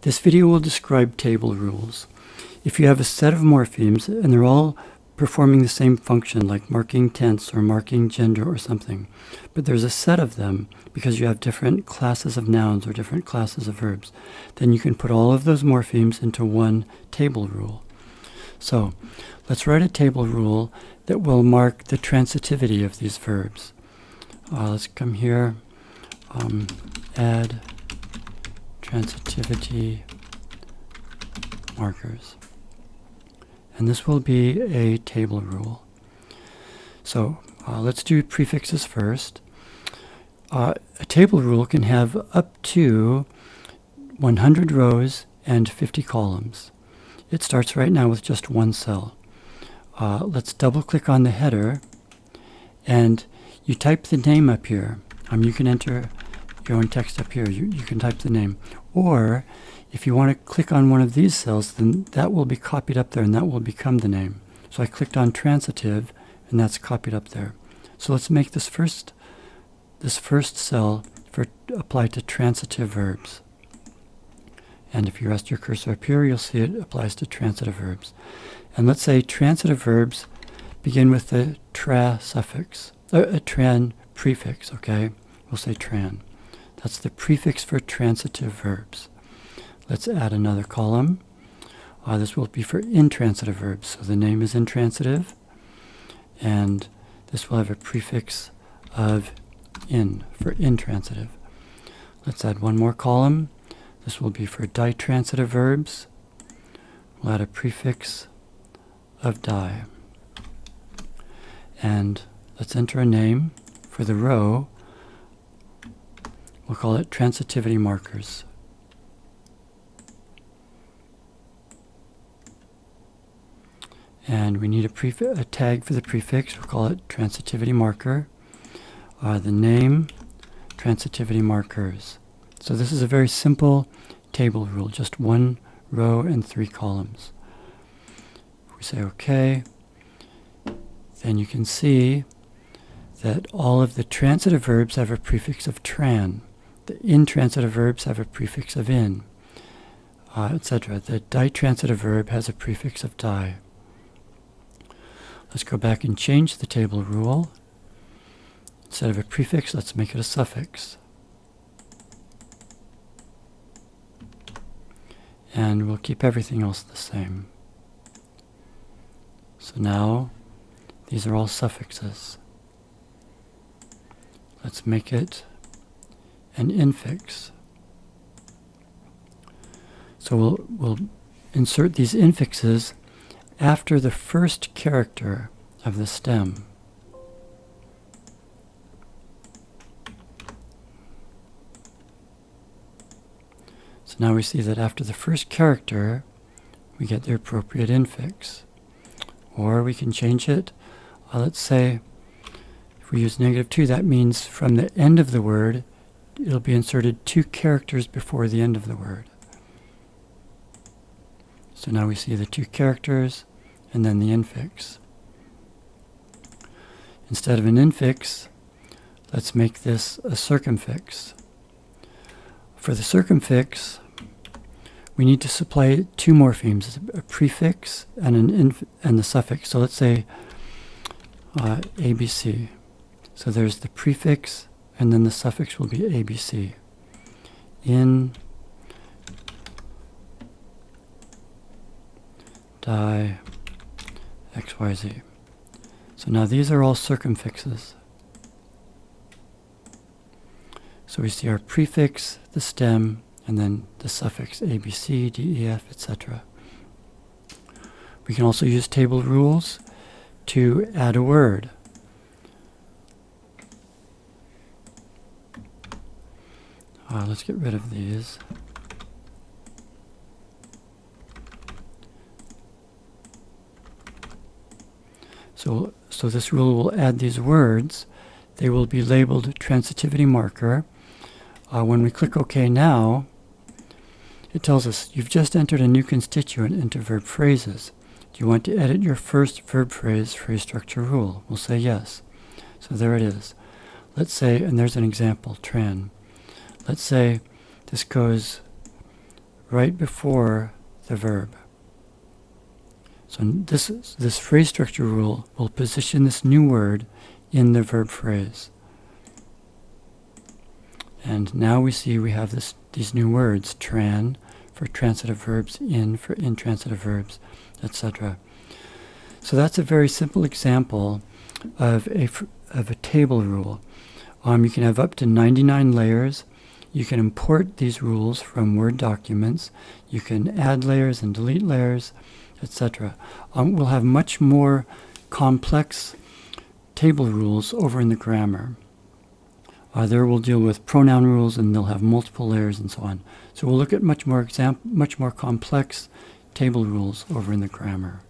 This video will describe table rules. If you have a set of morphemes and they're all performing the same function, like marking tense or marking gender or something, but there's a set of them because you have different classes of nouns or different classes of verbs, then you can put all of those morphemes into one table rule. So let's write a table rule that will mark the transitivity of these verbs. Let's come here, add transitivity markers. And this will be a table rule. So let's do prefixes first. A table rule can have up to 100 rows and 50 columns. It starts right now with just one cell. Let's double click on the header and you type the name up here. You can enter your own text up here. You can type the name. Or if you want to click on one of these cells, then that will be copied up there and that will become the name. So I clicked on transitive and that's copied up there. So let's make this first cell apply to transitive verbs. And if you rest your cursor up here, you'll see it applies to transitive verbs. And let's say transitive verbs begin with the tra suffix, a tran prefix, okay? We'll say tran. That's the prefix for transitive verbs. Let's add another column. This will be for intransitive verbs. So the name is intransitive, and this will have a prefix of in for intransitive. Let's add one more column. This will be for ditransitive verbs. We'll add a prefix of di. And let's enter a name for the row. We'll call it transitivity markers. And we need a tag for the prefix. We'll call it transitivity marker. The name, transitivity markers. So this is a very simple table rule, just one row and 3 columns. If we say OK, then you can see that all of the transitive verbs have a prefix of tran. The intransitive verbs have a prefix of in, etc. The ditransitive verb has a prefix of di. Let's go back and change the table rule. Instead of a prefix, let's make it a suffix. And we'll keep everything else the same. So now, these are all suffixes. Let's make it an infix. So we'll insert these infixes after the first character of the stem. So now we see that after the first character, we get the appropriate infix. Or we can change it. Let's say if we use -2, that means from the end of the word, it'll be inserted 2 characters before the end of the word. So now we see the 2 characters and then the infix. Instead of an infix, let's make this a circumfix. For the circumfix, we need to supply 2 morphemes, a prefix and the suffix. So let's say ABC. So there's the prefix and then the suffix will be ABC. In di XYZ. So now these are all circumfixes. So we see our prefix, the stem, and then the suffix ABC, DEF, etc. We can also use table rules to add a word. Let's get rid of these. So this rule will add these words. They will be labeled transitivity marker. When we click OK now, it tells us you've just entered a new constituent into verb phrases. Do you want to edit your first verb phrase structure rule? We'll say yes. So there it is. Let's say, and there's an example, tran. Let's say this goes right before the verb. So this phrase structure rule will position this new word in the verb phrase. And now we see we have these new words, tran for transitive verbs, in for intransitive verbs, etc. So that's a very simple example of a table rule. You can have up to 99 layers. You can import these rules from Word documents. You can add layers and delete layers, etc. We'll have much more complex table rules over in the grammar. There we'll deal with pronoun rules, and they'll have multiple layers and so on. So we'll look at much more complex table rules over in the grammar.